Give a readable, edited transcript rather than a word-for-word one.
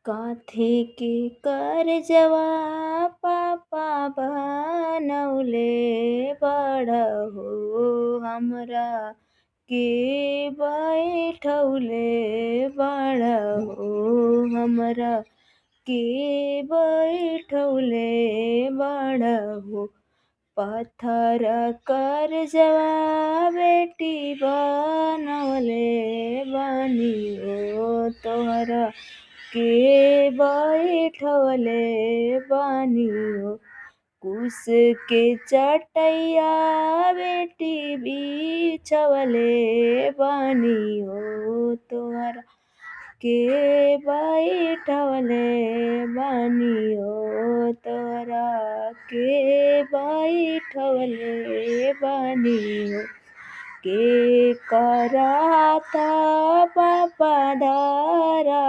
काथे के करजवा पापा बनौले बड़ हो हमरा के बैठौले बड़ हो हमरा के बैठौले बड़ हो पत्थर करजवा बेटी बनौले बानी हो तोहरा के बैठवले बानी हो कुश के चटैया बेटी बिछवले बानी हो तोहरा के बैठवले बानी हो तोहरा के बैठवले बानी हो के कराता पापा धारा।